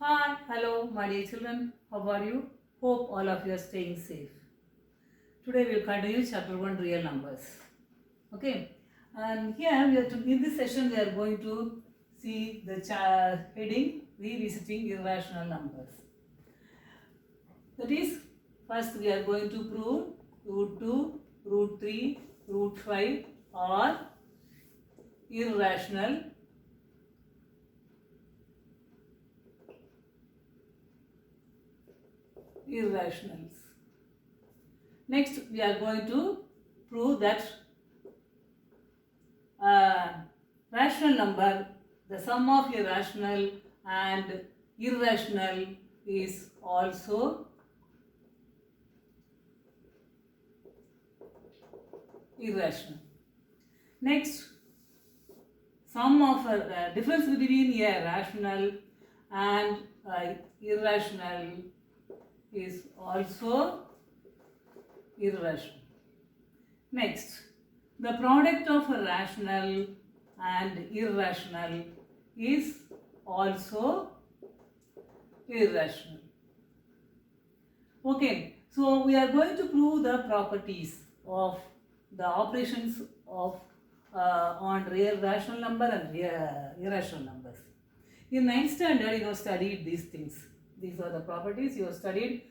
Hi, hello, my dear children. How are you? Hope all of you are staying safe. Today we will continue chapter 1 real numbers. Okay, and here in this session we are going to see the heading revisiting irrational numbers. That is, first we are going to prove root 2, root 3, root 5 are irrational irrationals. Next, we are going to prove that rational number, the sum of irrational and irrational is also irrational. Next, sum of difference between a rational and irrational is also irrational. Next, the product of a rational and irrational is also irrational. Okay, so we are going to prove the properties of the operations of on real rational number and irrational numbers. In 9th standard, you have studied these things. These are the properties you have studied.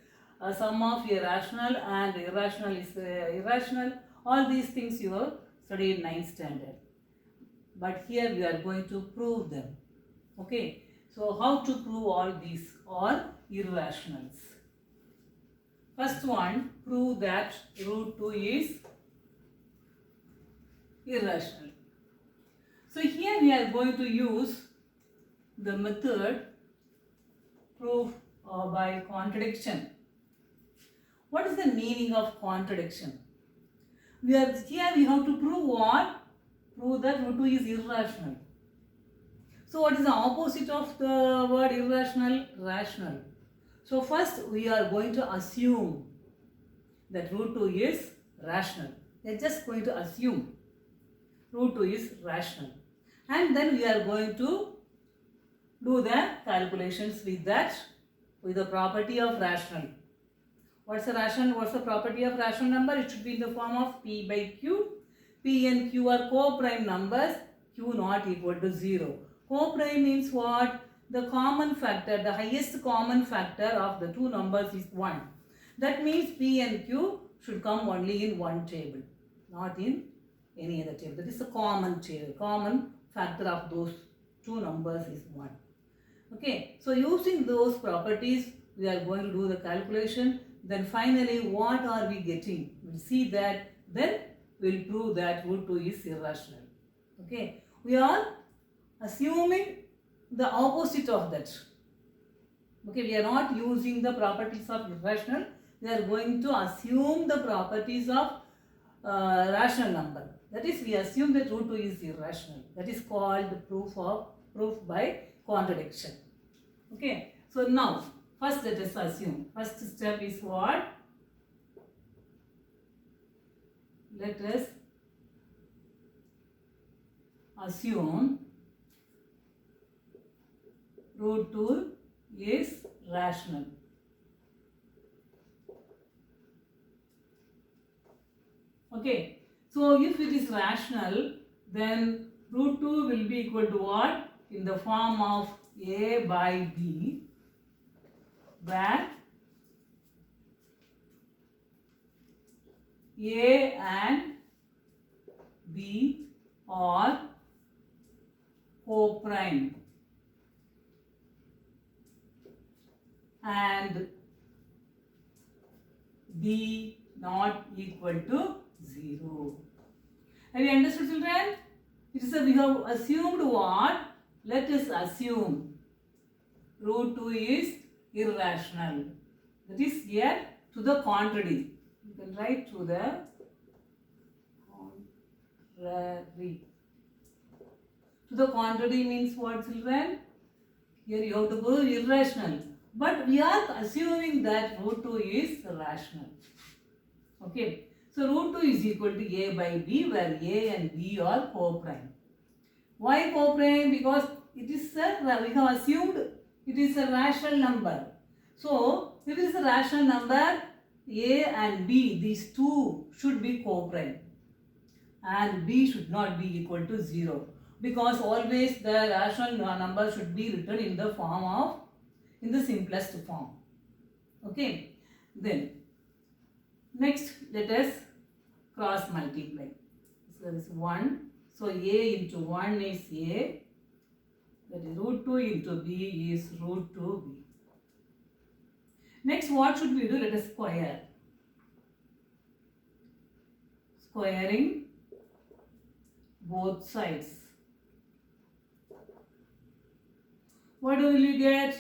Sum of irrational and irrational is irrational. All these things you have studied in 9th standard. But here we are going to prove them. Okay. So how to prove all these are irrationals? First one, prove that root 2 is irrational. So here we are going to use the method proof by contradiction. What is the meaning of contradiction? We have to prove what? Prove that root 2 is irrational. So what is the opposite of the word irrational? Rational. So first we are going to assume that root 2 is rational. We are just going to assume root 2 is rational. And then we are going to do the calculations with that, with the property of rational. What's the rational? What's the property of rational number? It should be in the form of P by Q. P and Q are co-prime numbers. Q not equal to 0. Co-prime means what? The common factor, the highest common factor of the two numbers is 1. That means P and Q should come only in one table, not in any other table. That is the common table. Common factor of those two numbers is 1. Okay, so using those properties, we are going to do the calculation. Then finally, what are we getting? We'll see that. Then we'll prove that root 2 is irrational. Okay, we are assuming the opposite of that. Okay, we are not using the properties of irrational. We are going to assume the properties of rational number. That is, we assume that root 2 is irrational. That is called proof by contradiction. Okay, so now first let us assume. First step is what? Let us assume root 2 is rational. Okay, so if it is rational, then root 2 will be equal to what? In the form of A by B, where A and B are co-prime and B not equal to 0. Have you understood, children? We have assumed what? Let us assume root 2 is irrational. That is here to the contrary. You can write to the contrary. To the contrary means what, children? Here you have to go irrational. But we are assuming that root 2 is rational. Okay. So root 2 is equal to A by B, where A and B are co-prime. Why co-prime? Because it is we have assumed It is a rational number. So, if it is a rational number, A and B, these two should be co-prime. And B should not be equal to 0. Because always the rational number should be written in the form of, in the simplest form. Okay. Then, next let us cross multiply. So, there is 1. So, A into 1 is A. That is root 2 into B is root 2B. Next, what should we do? Let us square. Squaring both sides. What will you get?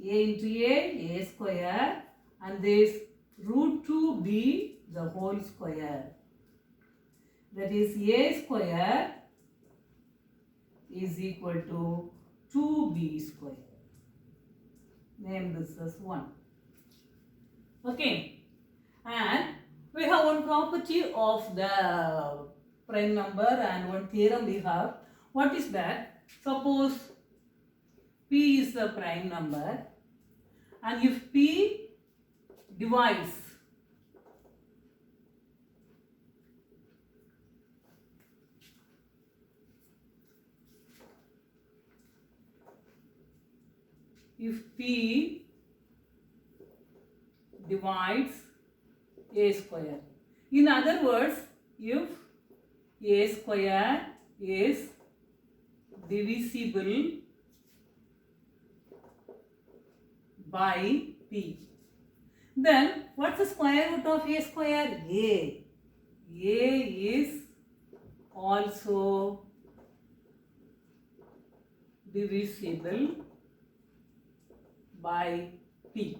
A into A square, and this root 2B, the whole square. That is A square is equal to 2B square. Name this as 1. Okay. And we have one property of the prime number and one theorem we have. What is that? Suppose P is the prime number, and if P divides A square. In other words, if A square is divisible by P, then what's the square root of A square? A. A is also divisible by P.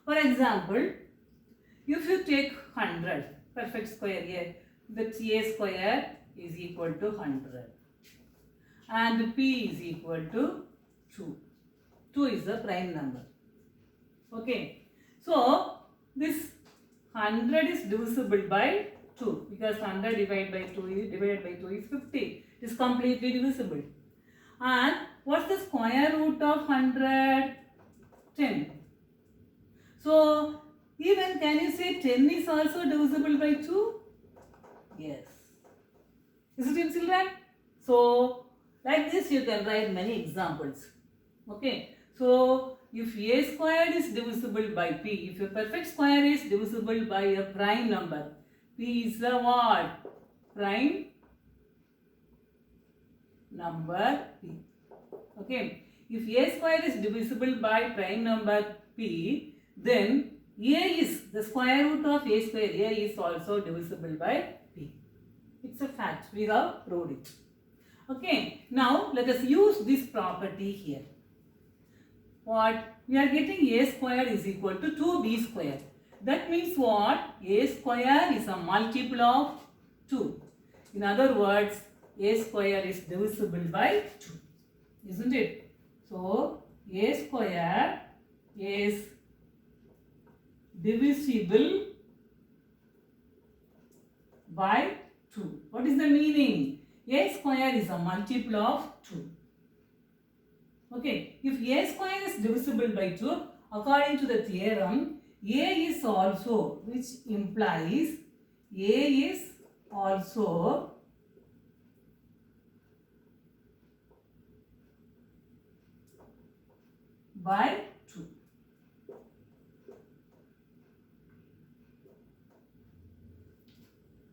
For example, if you take 100, perfect square here, that A square is equal to 100 and P is equal to 2. 2 is the prime number. Okay. So, this 100 is divisible by 2 because 100 divided by 2 is 50. It is completely divisible. And what's the square root of 100? 10. So, even can you say 10 is also divisible by 2? Yes. Is it in children? So, like this you can write many examples. Okay. So, if A squared is divisible by P, if a perfect square is divisible by a prime number, P is the what? Prime number P. Okay. If A square is divisible by prime number P, then A is the square root of A square. A is also divisible by P. It's a fact. We have proved it. Okay. Now, let us use this property here. What? We are getting A square is equal to 2B square. That means what? A square is a multiple of 2. In other words, A square is divisible by 2. Isn't it? So, A square is divisible by 2. What is the meaning? A square is a multiple of 2. Okay, if A square is divisible by 2, according to the theorem, A is also, which implies A is also by 2.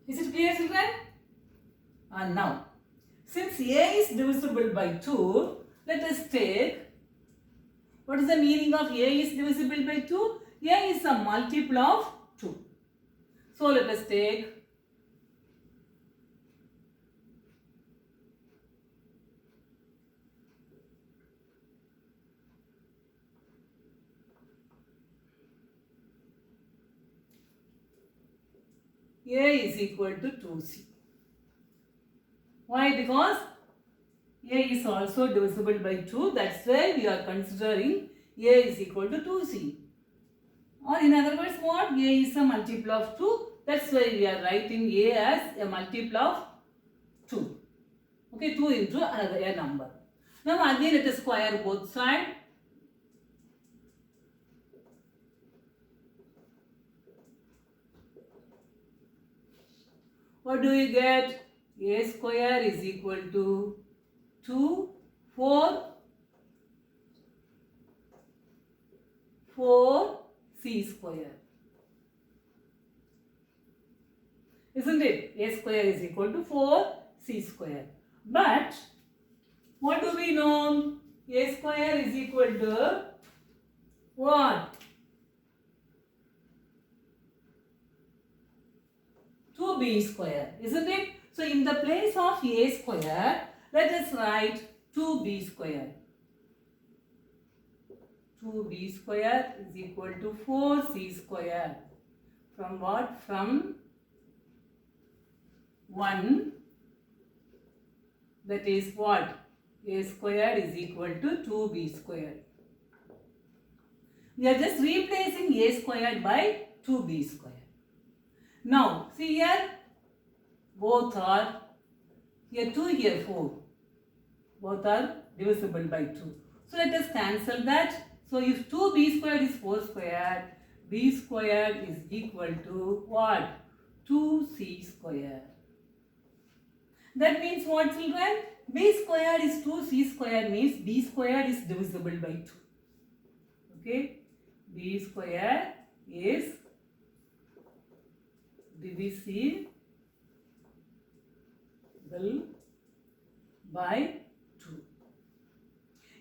Is it clear, children? And now, since A is divisible by 2, let us take, what is the meaning of A is divisible by 2? A is a multiple of 2. So, let us take A is equal to 2C. Why? Because A is also divisible by 2. That's why we are considering A is equal to 2C. Or in other words, what? A is a multiple of 2. That's why we are writing A as a multiple of 2. Okay, 2 into another a number. Now again let us square both sides. What do you get? A square is equal to 2, 4, 4c square. Isn't it? A square is equal to 4c square. But what do we know? A square is equal to what? 2b square. Isn't it? So in the place of a square, let us write 2b square. 2b square is equal to 4c square. From what? From 1, that is what? A square is equal to 2b square. We are just replacing a square by 2b square. Now, see here, both are, here 2, here 4. Both are divisible by 2. So, let us cancel that. So, if 2b square is 4 square, b square is equal to what? 2c square. That means what, children? B square is 2c square means b square is divisible by 2. Okay? B square is divisible by 2.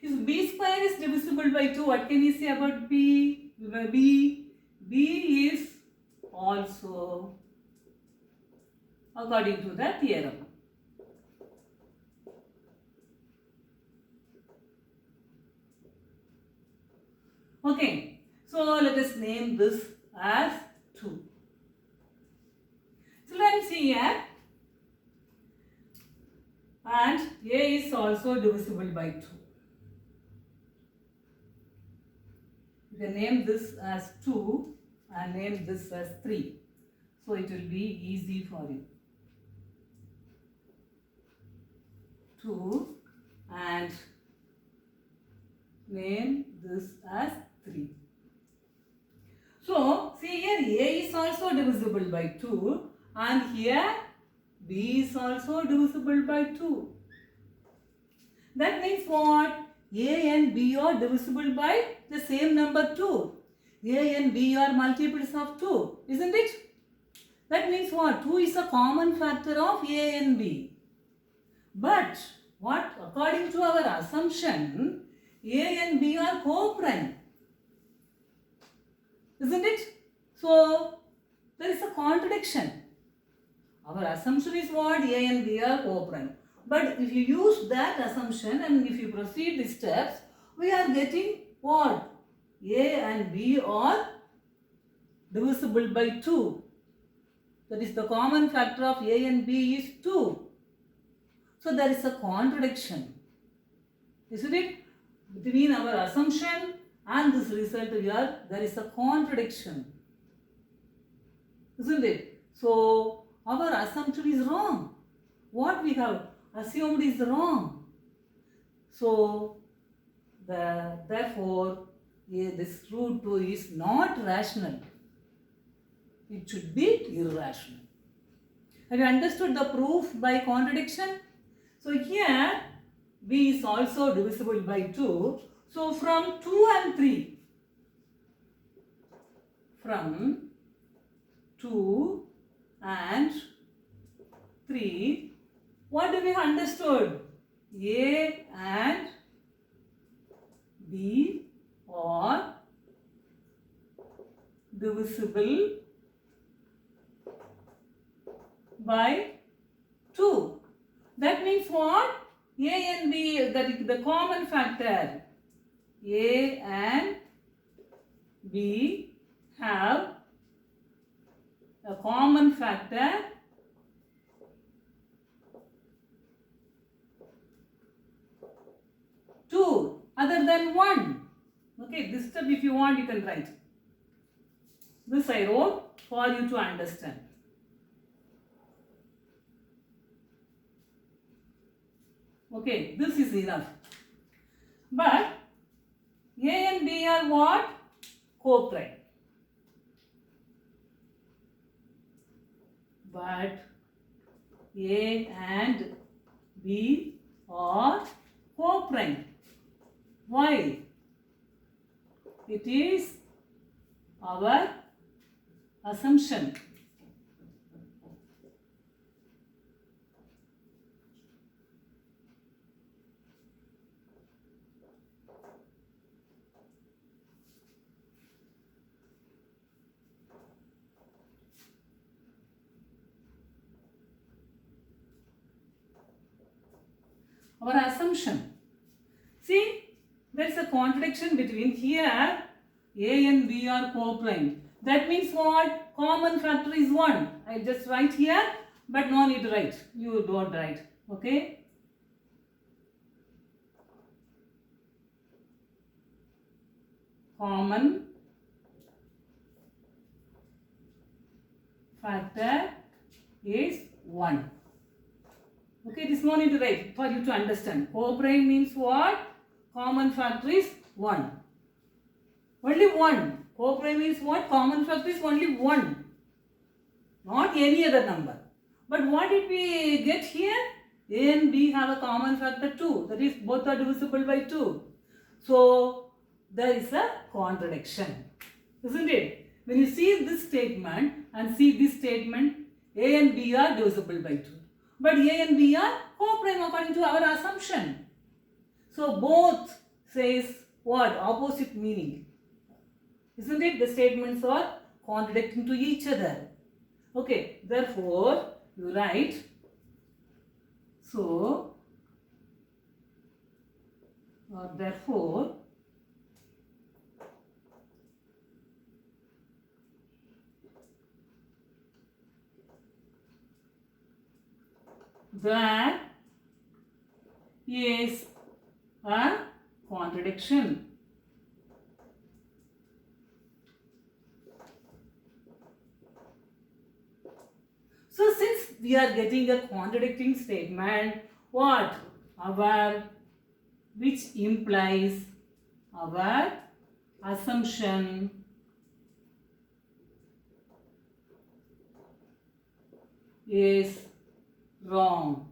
If b square is divisible by 2, what can you say about b? B is also according to the theorem. Okay, so let us name this as 2. Children, see here, and a is also divisible by 2. You can name this as 2 and name this as 3. So it will be easy for you. 2 and name this as 3. So, see here a is also divisible by 2 and here b is also divisible by 2. That means what? A and b are divisible by the same number 2. A and b are multiples of 2, isn't it? That means what? 2 is a common factor of a and b. But what? According to our assumption, a and b are co-prime. Isn't it? So, there is a contradiction. Our assumption is what? A and B are co-prime. But if you use that assumption and if you proceed the steps, we are getting what? A and B are divisible by 2. That is the common factor of A and B is 2. So, there is a contradiction. Isn't it? Between our assumption and this result here, there is a contradiction. Isn't it? So, our assumption is wrong. What we have assumed is wrong. So, therefore, this root 2 is not rational. It should be irrational. Have you understood the proof by contradiction? So, here b is also divisible by 2. So, from 2 and 3, from 2 and 3, what do we understood? A and B are divisible by 2. That means what? A and B, that is the common factor. A and B have a common factor 2 other than 1. Okay, this step if you want you can write. This I wrote for you to understand. Okay, this is enough. But A and B are what? Co-prime. But A and B are co-prime. Why? It is our assumption. Our assumption. See, there is a contradiction between here A and B are co-prime. That means what? Common factor is 1. I just write here, but no need to write. You don't write. Okay? Common factor is 1. Okay, this no need to write for you to understand. Co-prime means what? Common factor is 1. Only 1. Co-prime means what? Common factor is only 1. Not any other number. But what did we get here? A and B have a common factor 2. That is, both are divisible by 2. So, there is a contradiction. Isn't it? When you see this statement and see this statement, A and B are divisible by 2. But A and B are co-prime according to our assumption. So, both says what? Opposite meaning. Isn't it? The statements are contradicting to each other. Okay, therefore, you write, so, therefore, there is a contradiction. So, since we are getting a contradicting statement, what? Which implies our assumption is wrong.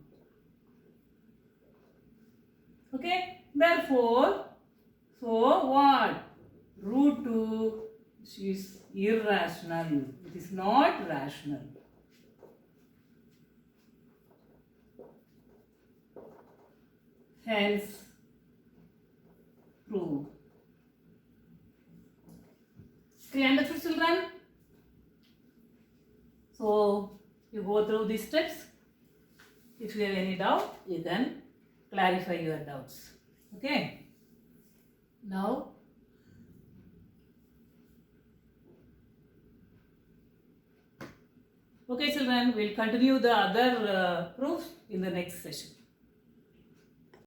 Okay, therefore, so what? Root 2 is irrational. It is not rational. Hence, prove. Okay, understood, children? So, you go through these steps. If you have any doubt, you can clarify your doubts. Okay? Now, okay, children, we'll continue the other proofs in the next session.